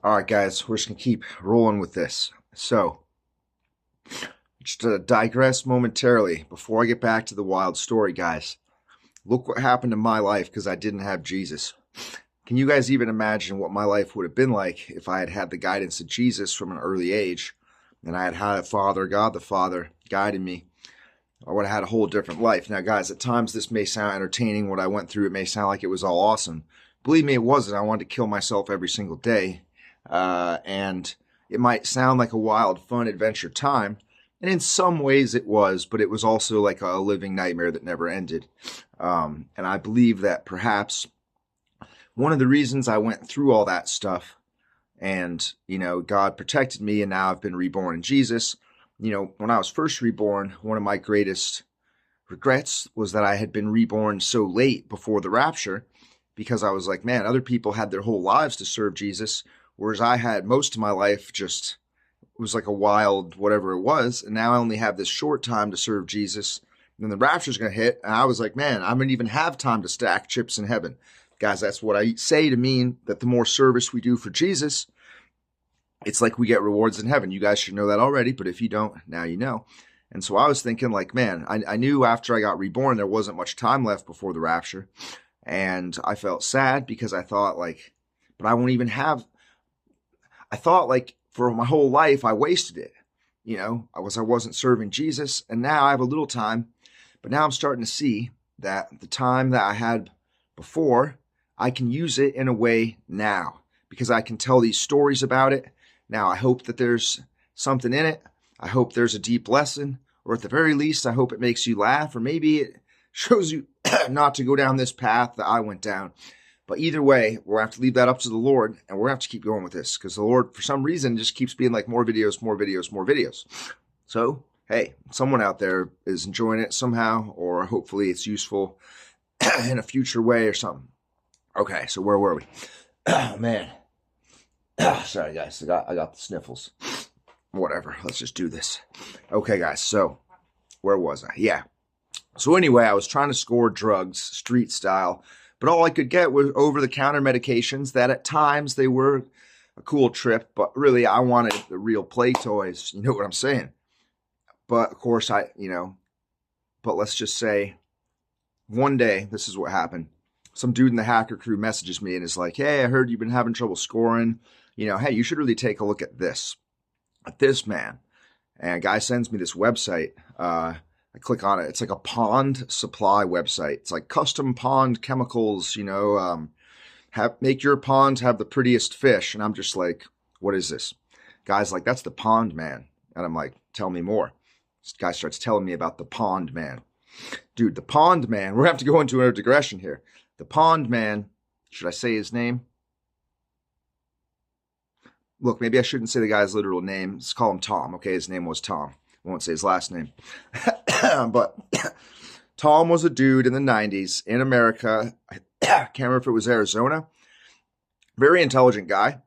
All right, guys, we're just going to keep rolling with this. So, just to digress momentarily before I get back to the wild story, guys. Look what happened in my life because I didn't have Jesus. Can you guys even imagine what my life would have been like if I had had the guidance of Jesus from an early age and I had had a father, God the Father, guiding me? I would have had a whole different life. Now, guys, at times this may sound entertaining, what I went through. It may sound like it was all awesome. Believe me, it wasn't. I wanted to kill myself every single day. And it might sound like a wild, fun adventure time. And in some ways it was, but it was also like a living nightmare that never ended. And I believe that perhaps one of the reasons I went through all that stuff and, God protected me and now I've been reborn in Jesus. When I was first reborn, one of my greatest regrets was that I had been reborn so late before the rapture because I was like, man, other people had their whole lives to serve Jesus, whereas I had most of my life just was like a wild whatever it was. And now I only have this short time to serve Jesus. And then the rapture's going to hit. And I was like, man, I don't even have time to stack chips in heaven. Guys, that's what I say to mean that the more service we do for Jesus, it's like we get rewards in heaven. You guys should know that already, but if you don't, now you know. And so I was thinking like, man, I knew after I got reborn, there wasn't much time left before the rapture. And I felt sad because I thought like, but I won't even have, I thought like for my whole life, I wasted it. I wasn't serving Jesus. And now I have a little time, but now I'm starting to see that the time that I had before, I can use it in a way now because I can tell these stories about it. Now, I hope that there's something in it. I hope there's a deep lesson, or at the very least, I hope it makes you laugh, or maybe it shows you not to go down this path that I went down. But either way, we'll have to leave that up to the Lord, and we'll have to keep going with this because the Lord, for some reason, just keeps being like more videos, more videos, more videos. So, hey, someone out there is enjoying it somehow, or hopefully it's useful in a future way or something. Okay, so where were we? Oh, man. Sorry, guys. I got the sniffles. Whatever. Let's just do this. Okay, guys. So where was I? Yeah. So anyway, I was trying to score drugs, street style, but all I could get was over-the-counter medications that at times they were a cool trip, but really I wanted the real play toys. You know what I'm saying? But of course but let's just say one day, this is what happened. Some dude in the hacker crew messages me and is like, hey, I heard you've been having trouble scoring. Hey, you should really take a look at this man. And a guy sends me this website. I click on it. It's like a pond supply website. It's like custom pond chemicals, make your pond have the prettiest fish. And I'm just like, what is this? Guy's like, that's the pond man. And I'm like, tell me more. This guy starts telling me about the pond man. Dude, the pond man, we're going to have to go into a digression here. The pond man, should I say his name? Look, maybe I shouldn't say the guy's literal name. Let's call him Tom. Okay, his name was Tom. I won't say his last name. But Tom was a dude in the 90s in America. I can't remember if it was Arizona. Very intelligent guy.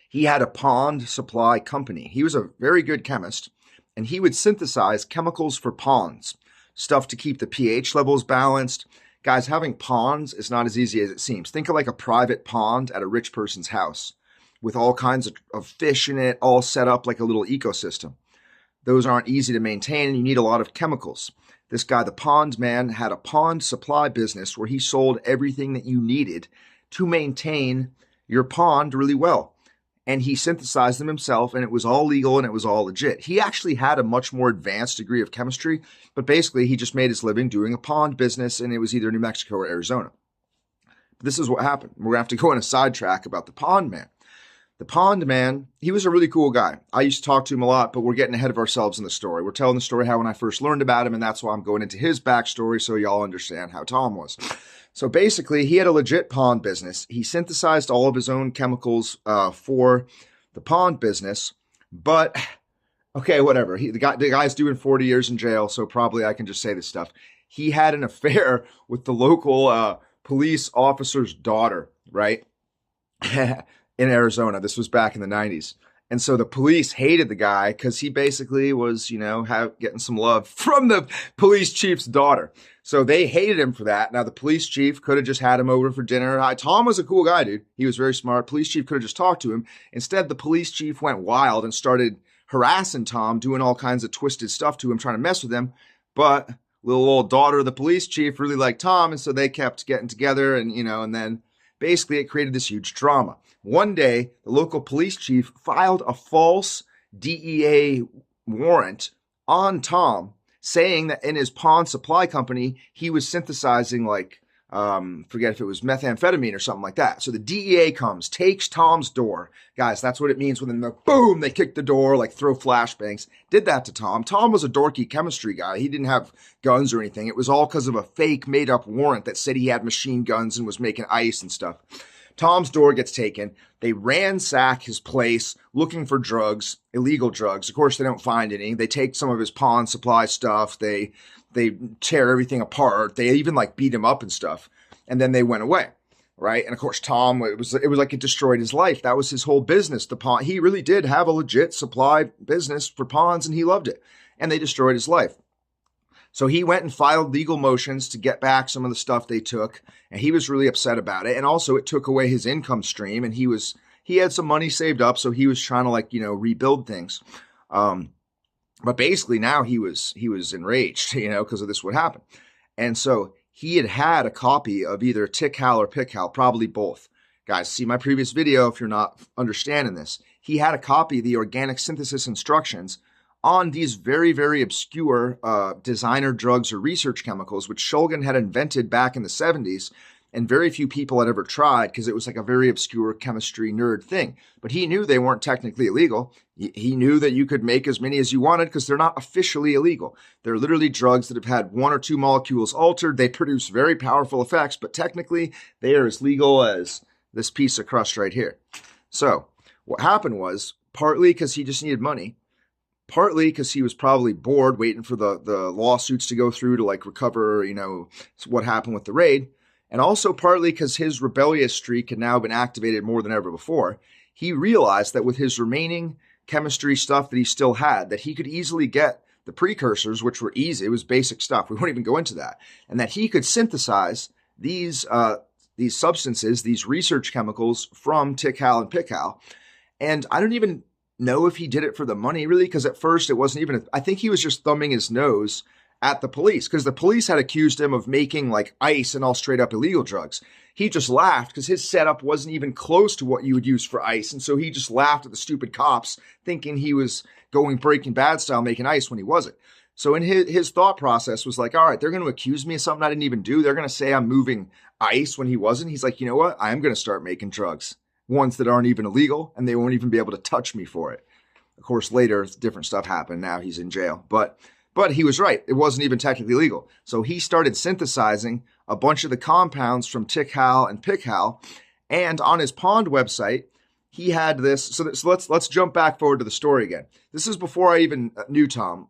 He had a pond supply company. He was a very good chemist, and he would synthesize chemicals for ponds, stuff to keep the pH levels balanced. Guys, having ponds is not as easy as it seems. Think of like a private pond at a rich person's house with all kinds of fish in it, all set up like a little ecosystem. Those aren't easy to maintain, and you need a lot of chemicals. This guy, the pond man, had a pond supply business where he sold everything that you needed to maintain your pond really well. And he synthesized them himself, and it was all legal and it was all legit. He actually had a much more advanced degree of chemistry, but basically he just made his living doing a pond business, and it was either New Mexico or Arizona. But this is what happened. We're going to have to go on a sidetrack about the pond man. The pond man, he was a really cool guy. I used to talk to him a lot, but we're getting ahead of ourselves in the story. We're telling the story how when I first learned about him, and that's why I'm going into his backstory so y'all understand how Tom was. So basically, he had a legit pond business. He synthesized all of his own chemicals for the pond business. But, okay, whatever. The guy's doing 40 years in jail, so probably I can just say this stuff. He had an affair with the local police officer's daughter, right? In Arizona. This was back in the 90s. And so the police hated the guy because he basically was, getting some love from the police chief's daughter. So they hated him for that. Now, the police chief could have just had him over for dinner. Tom was a cool guy, dude. He was very smart. Police chief could have just talked to him. Instead, the police chief went wild and started harassing Tom, doing all kinds of twisted stuff to him, trying to mess with him. But little old daughter of the police chief really liked Tom, and so they kept getting together, and then basically it created this huge drama. One day, the local police chief filed a false DEA warrant on Tom, saying that in his pawn supply company, he was synthesizing forget if it was methamphetamine or something like that. So the DEA comes, takes Tom's door. Guys, that's what it means when boom, they kick the door, throw flashbangs. Did that to Tom. Tom was a dorky chemistry guy. He didn't have guns or anything. It was all because of a fake made up warrant that said he had machine guns and was making ice and stuff. Tom's door gets taken. They ransack his place looking for drugs, illegal drugs. Of course, they don't find any. They take some of his pawn supply stuff. They tear everything apart. They even beat him up and stuff. And then they went away, right? And of course, Tom, it was like it destroyed his life. That was his whole business. The pawn, he really did have a legit supply business for pawns, and he loved it. And they destroyed his life. So he went and filed legal motions to get back some of the stuff they took, and he was really upset about it. And also, it took away his income stream, and he had some money saved up, so he was trying to rebuild things. But basically, now he was enraged, because of this would happen. And so he had a copy of either TickHal or PickHal, probably both. Guys, see my previous video if you're not understanding this. He had a copy of the organic synthesis instructions on these very, very obscure designer drugs or research chemicals, which Shulgin had invented back in the 70s, and very few people had ever tried because it was a very obscure chemistry nerd thing. But he knew they weren't technically illegal. He knew that you could make as many as you wanted because they're not officially illegal. They're literally drugs that have had one or two molecules altered. They produce very powerful effects, but technically they are as legal as this piece of crust right here. So what happened was, partly because he just needed money, partly because he was probably bored waiting for the lawsuits to go through to recover, what happened with the raid. And also partly because his rebellious streak had now been activated more than ever before. He realized that with his remaining chemistry stuff that he still had, that he could easily get the precursors, which were easy. It was basic stuff. We won't even go into that. And that he could synthesize these substances, these research chemicals from TickHal and PickHal. And I don't even know if he did it for the money, really, because at first it wasn't even, I think he was just thumbing his nose at the police, because the police had accused him of making ice and all straight up illegal drugs. He just laughed because his setup wasn't even close to what you would use for ice. And so he just laughed at the stupid cops, thinking he was going Breaking Bad style making ice when he wasn't. So in his thought process was all right, they're going to accuse me of something I didn't even do. They're going to say I'm moving ice when he wasn't. He's like, you know what? I am going to start making drugs, ones that aren't even illegal, and they won't even be able to touch me for it. Of course, later, different stuff happened. Now he's in jail. But he was right. It wasn't even technically legal. So he started synthesizing a bunch of the compounds from TickHal and PickHal. And on his Pond website, he had this. So let's jump back forward to the story again. This is before I even knew Tom.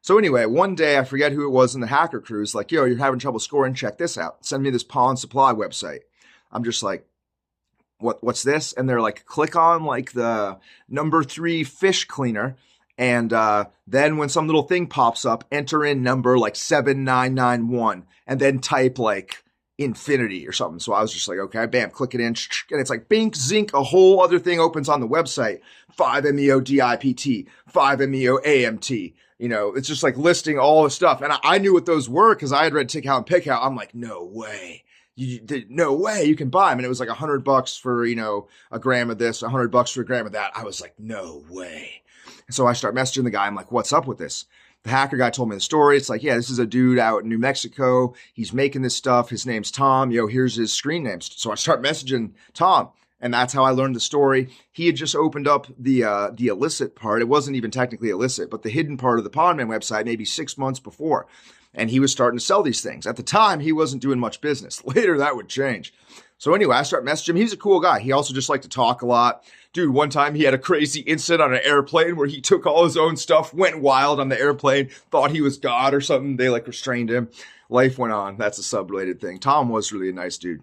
So anyway, one day, I forget who it was in the hacker crew, is yo, you're having trouble scoring. Check this out. Send me this Pond supply website. I'm just what's this? And they're click on the number 3 fish cleaner. And then when some little thing pops up, enter in number 7991 and then type infinity or something. So I was just okay, bam, click it in. And it's bink, zinc, a whole other thing opens on the website. 5-MeO-DIPT, 5-MeO-AMT. It's just listing all the stuff. And I knew what those were because I had read TickHal and PickHal. I'm no way. No way you can buy them. And it was $100 for, a gram of this, $100 for a gram of that. I was no way. So I start messaging the guy. I'm what's up with this? The hacker guy told me the story. It's yeah, this is a dude out in New Mexico. He's making this stuff. His name's Tom. Here's his screen name. So I start messaging Tom, and that's how I learned the story. He had just opened up the illicit part. It wasn't even technically illicit, but the hidden part of the Pondman website maybe 6 months before. And he was starting to sell these things. At the time, he wasn't doing much business. Later, that would change. So anyway, I start messaging him. He's a cool guy. He also just liked to talk a lot. Dude, one time he had a crazy incident on an airplane where he took all his own stuff, went wild on the airplane, thought he was God or something. They restrained him. Life went on. That's a sub-related thing. Tom was really a nice dude.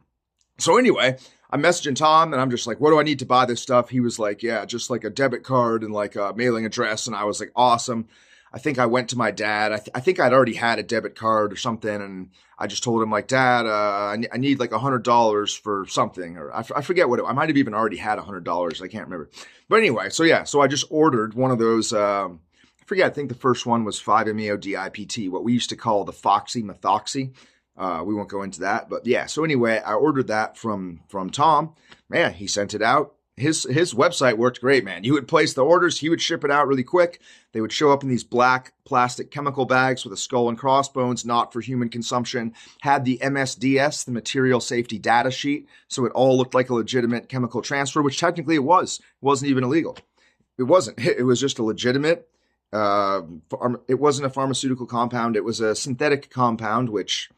So anyway, I'm messaging Tom and I'm just like, what do I need to buy this stuff? He was like, yeah, just like a debit card and like a mailing address. And I was like, awesome. I think I went to my dad. I think I'd already had a debit card or something. And I just told him like, Dad, I need like $100 for something. Or I forget what I might have even already had $100. I can't remember. But anyway, so yeah, so I just ordered one of those, I forget, I think the first one was 5-MeO-DIPT, what we used to call the Foxy Methoxy. We won't go into that, but yeah. So anyway, I ordered that from Tom. Man, he sent it out. His website worked great, man. You would place the orders, he would ship it out really quick. They would show up in these black plastic chemical bags with a skull and crossbones, not for human consumption. Had the MSDS, the Material Safety Data Sheet, so it all looked like a legitimate chemical transfer, which technically it was. It wasn't even illegal. It wasn't. It was just a legitimate. It wasn't a pharmaceutical compound. It was a synthetic compound, which.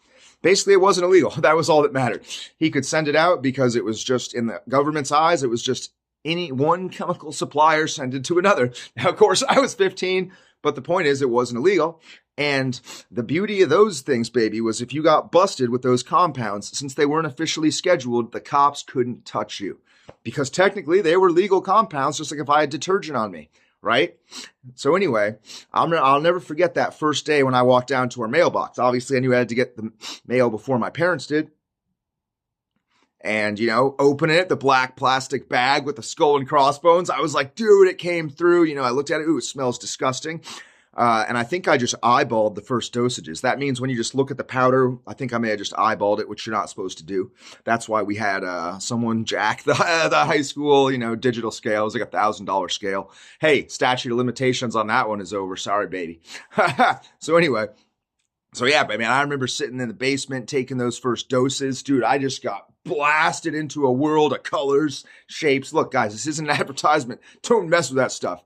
Basically, it wasn't illegal. That was all that mattered. He could send it out because it was just, in the government's eyes, it was just any one chemical supplier sent it to another. Now, of course, I was 15, but the point is it wasn't illegal. And the beauty of those things, baby, was if you got busted with those compounds, since they weren't officially scheduled, the cops couldn't touch you. Because technically, they were legal compounds, just like if I had detergent on me. Right? So anyway, I'll never forget that first day when I walked down to our mailbox. Obviously, I knew I had to get the mail before my parents did. And, open it, the black plastic bag with the skull and crossbones. I was like, dude, it came through. I looked at it. Ooh, it smells disgusting. And I think I just eyeballed the first dosages. That means when you just look at the powder, I think I may have just eyeballed it, which you're not supposed to do. That's why we had someone jack the high school, digital scale. It was like $1,000 scale. Hey, statute of limitations on that one is over. Sorry, baby. So anyway, so yeah, but man, I remember sitting in the basement taking those first doses. Dude, I just got blasted into a world of colors, shapes. Look, guys, this isn't an advertisement. Don't mess with that stuff.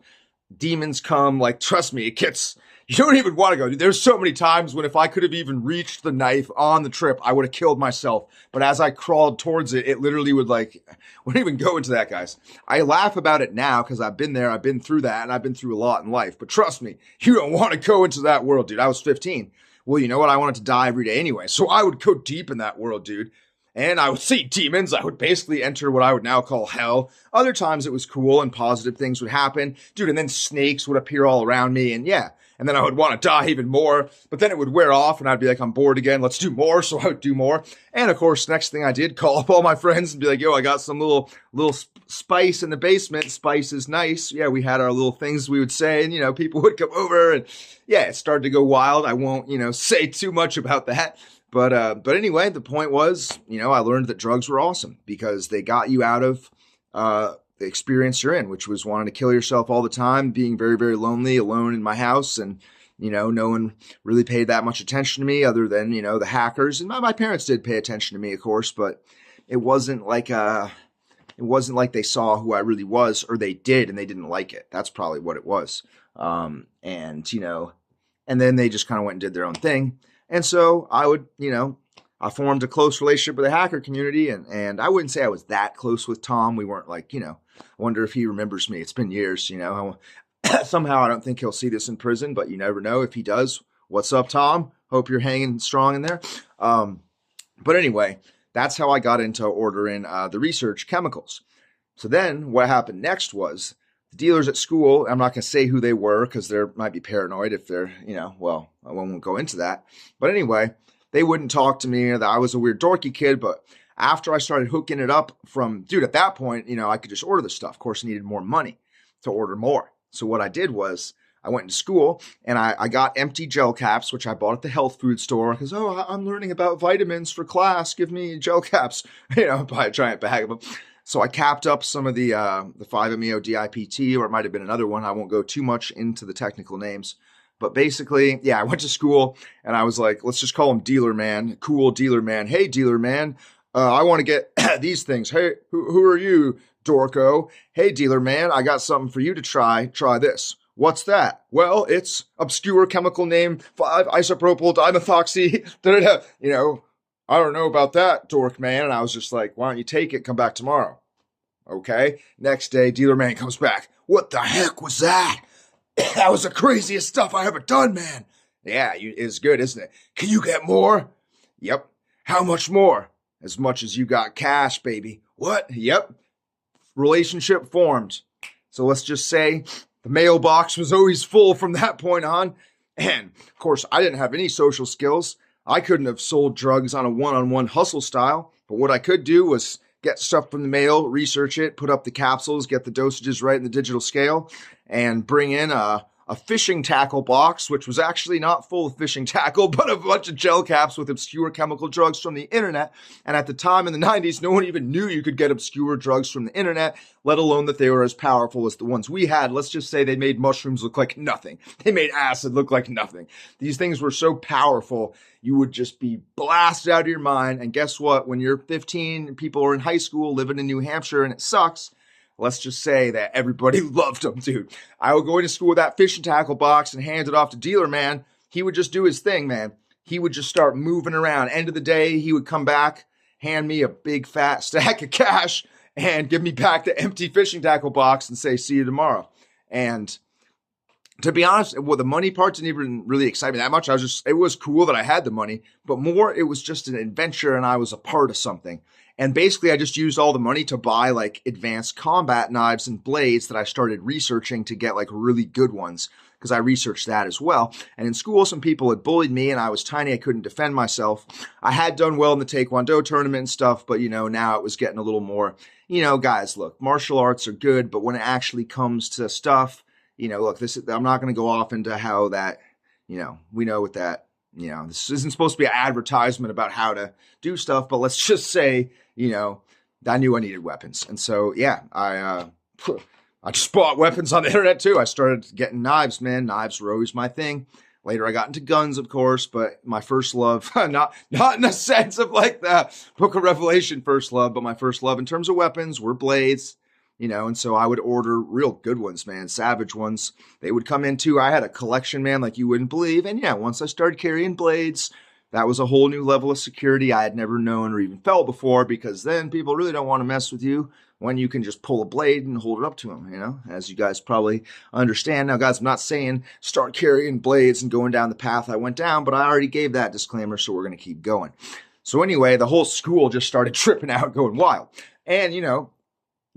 Demons come, like, trust me, you don't even want to go. There's so many times when if I could have even reached the knife on the trip, I would have killed myself. But as I crawled towards it, it literally wouldn't even go into that, guys. I laugh about it now because I've been there, I've been through that, and I've been through a lot in life. But trust me, you don't want to go into that world, dude. I was 15. Well, you know what? I wanted to die every day anyway. So I would go deep in that world, dude. And I would see demons. I would basically enter what I would now call hell. Other times it was cool and positive things would happen. Dude, and then snakes would appear all around me. And yeah, and then I would want to die even more. But then it would wear off and I'd be like, I'm bored again. Let's do more. So I would do more. And of course, next thing I did, call up all my friends and be like, yo, I got some little spice in the basement. Spice is nice. Yeah, we had our little things we would say and, people would come over and yeah, it started to go wild. I won't, say too much about that. But anyway, the point was, I learned that drugs were awesome because they got you out of the experience you're in, which was wanting to kill yourself all the time, being very, very lonely, alone in my house. And, no one really paid that much attention to me other than, the hackers. And my parents did pay attention to me, of course, but it wasn't like they saw who I really was, or they did and they didn't like it. That's probably what it was. And then they just kind of went and did their own thing. And so I would, I formed a close relationship with the hacker community. And I wouldn't say I was that close with Tom. We weren't like, I wonder if he remembers me. It's been years, Somehow I don't think he'll see this in prison, but you never know. If he does, what's up, Tom? Hope you're hanging strong in there. But anyway, that's how I got into ordering the research chemicals. So then what happened next was the dealers at school, I'm not going to say who they were because they might be paranoid if they're, well, I won't go into that. But anyway, they wouldn't talk to me. I was a weird dorky kid. But after I started hooking it up dude, at that point, I could just order the stuff. Of course, I needed more money to order more. So what I did was I went into school and I got empty gel caps, which I bought at the health food store because, I'm learning about vitamins for class. Give me gel caps, buy a giant bag of them. So I capped up some of the 5-MeO-DIPT, or it might have been another one. I won't go too much into the technical names. But basically, yeah, I went to school and I was like, let's just call him Dealer Man. Cool Dealer Man. Hey, Dealer Man, I want to get these things. Hey, who are you, Dorco? Hey, Dealer Man, I got something for you to try. Try this. What's that? Well, it's obscure chemical name 5-isopropyl dimethoxy. I don't know about that, dork man. And I was just like, why don't you take it? Come back tomorrow. Okay. Next day, Dealer Man comes back. What the heck was that? That was the craziest stuff I ever done, man. Yeah, it's good, isn't it? Can you get more? Yep. How much more? as much as you got cash, baby. What? Yep. Relationship formed. So let's just say the mailbox was always full from that point on. And of course, I didn't have any social skills. I couldn't have sold drugs on a one-on-one hustle style. But what I could do was get stuff from the mail, research it, put up the capsules, get the dosages right in the digital scale, and bring in a fishing tackle box, which was actually not full of fishing tackle, but a bunch of gel caps with obscure chemical drugs from the internet. And at the time in the 90s, no one even knew you could get obscure drugs from the internet, let alone that they were as powerful as the ones we had. Let's just say they made mushrooms look like nothing. They made acid look like nothing. These things were so powerful, you would just be blasted out of your mind. And guess what? When you're 15, people are in high school living in New Hampshire and it sucks. Let's just say that everybody loved him, dude. I would go into school with that fishing tackle box and hand it off to dealer, man. He would just do his thing, man. He would just start moving around. End of the day, he would come back, hand me a big fat stack of cash, and give me back the empty fishing tackle box and say, see you tomorrow. And to be honest, well, the money part didn't even really excite me that much. It was cool that I had the money, but more, it was just an adventure and I was a part of something. And basically, I just used all the money to buy like advanced combat knives and blades that I started researching to get like really good ones because I researched that as well. And in school, some people had bullied me and I was tiny. I couldn't defend myself. I had done well in the Taekwondo tournament and stuff, but now it was getting a little more, guys, look, martial arts are good, but when it actually comes to stuff, look, I'm not going to go off into how that, we know what that, this isn't supposed to be an advertisement about how to do stuff, but let's just say, I knew I needed weapons. And so, yeah, I just bought weapons on the internet too. I started getting knives, man. Knives were always my thing. Later, I got into guns, of course, but my first love, not in the sense of like the Book of Revelation first love, but my first love in terms of weapons were blades, and so I would order real good ones, man, savage ones. They would come in too. I had a collection, man, like you wouldn't believe. And yeah, once I started carrying blades, that was a whole new level of security I had never known or even felt before, because then people really don't want to mess with you when you can just pull a blade and hold it up to them, as you guys probably understand. Now, guys, I'm not saying start carrying blades and going down the path I went down, but I already gave that disclaimer, so we're going to keep going. So anyway, the whole school just started tripping out, going wild. And,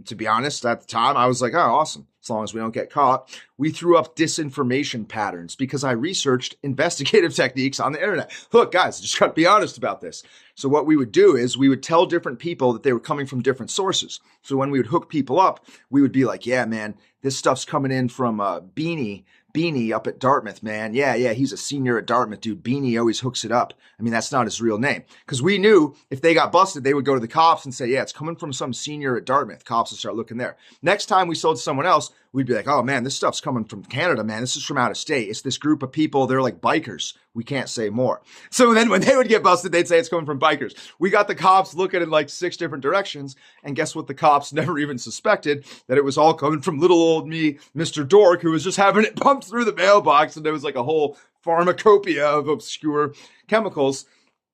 to be honest, at the time, I was like, oh, awesome. As long as we don't get caught. We threw up disinformation patterns because I researched investigative techniques on the internet. Look, guys, just got to be honest about this. So what we would do is we would tell different people that they were coming from different sources. So when we would hook people up, we would be like, yeah, man, this stuff's coming in from Beanie up at Dartmouth, man. Yeah, he's a senior at Dartmouth, dude. Beanie always hooks it up. I mean, that's not his real name. Because we knew if they got busted, they would go to the cops and say, yeah, it's coming from some senior at Dartmouth. Cops would start looking there. Next time we sold to someone else, we'd be like, oh, man, this stuff's coming from Canada, man. This is from out of state. It's this group of people. They're like bikers. We can't say more. So then when they would get busted, they'd say it's coming from bikers. We got the cops looking in like 6 different directions. And guess what? The cops never even suspected that it was all coming from little old me, Mr. Dork, who was just having it pumped through the mailbox. And there was like a whole pharmacopoeia of obscure chemicals.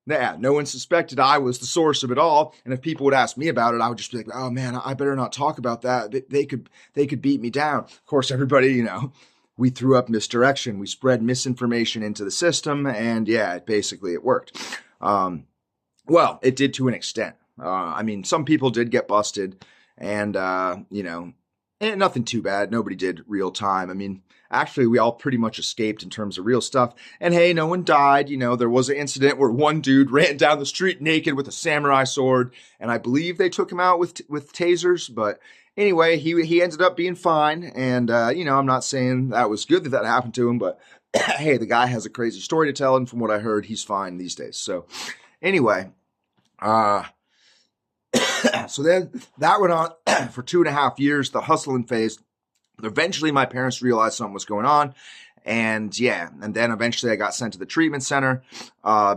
Yeah, no one suspected I was the source of it all. And if people would ask me about it, I would just be like, oh man, I better not talk about that. They could beat me down. Of course, everybody, we threw up misdirection. We spread misinformation into the system. And yeah, it worked. Well, it did to an extent. Some people did get busted and, nothing too bad. Nobody did real time. Actually, we all pretty much escaped in terms of real stuff. And hey, no one died. There was an incident where one dude ran down the street naked with a samurai sword. And I believe they took him out with tasers. But anyway, he ended up being fine. And, I'm not saying that was good that happened to him. But hey, the guy has a crazy story to tell. And from what I heard, he's fine these days. So anyway, so then that went on for 2.5 years, the hustling phase. Eventually, my parents realized something was going on. And then eventually I got sent to the treatment center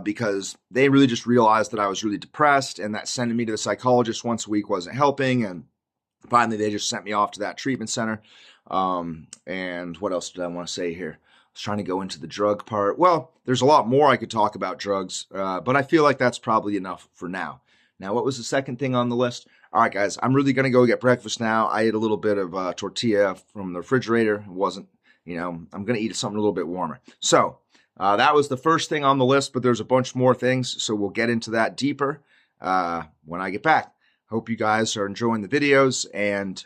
because they really just realized that I was really depressed, and that sending me to the psychologist once a week wasn't helping. And finally, they just sent me off to that treatment center. And what else did I want to say here? I was trying to go into the drug part. Well, there's a lot more I could talk about drugs, but I feel like that's probably enough for now. Now, what was the second thing on the list? All right, guys, I'm really going to go get breakfast now. I ate a little bit of tortilla from the refrigerator. It wasn't, I'm going to eat something a little bit warmer. So that was the first thing on the list, but there's a bunch more things. So we'll get into that deeper when I get back. Hope you guys are enjoying the videos. And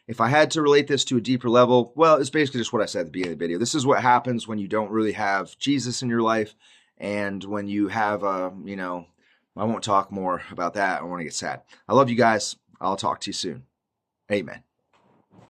if I had to relate this to a deeper level, well, it's basically just what I said at the beginning of the video. This is what happens when you don't really have Jesus in your life, and when you have I won't talk more about that. I want to get sad. I love you guys. I'll talk to you soon. Amen.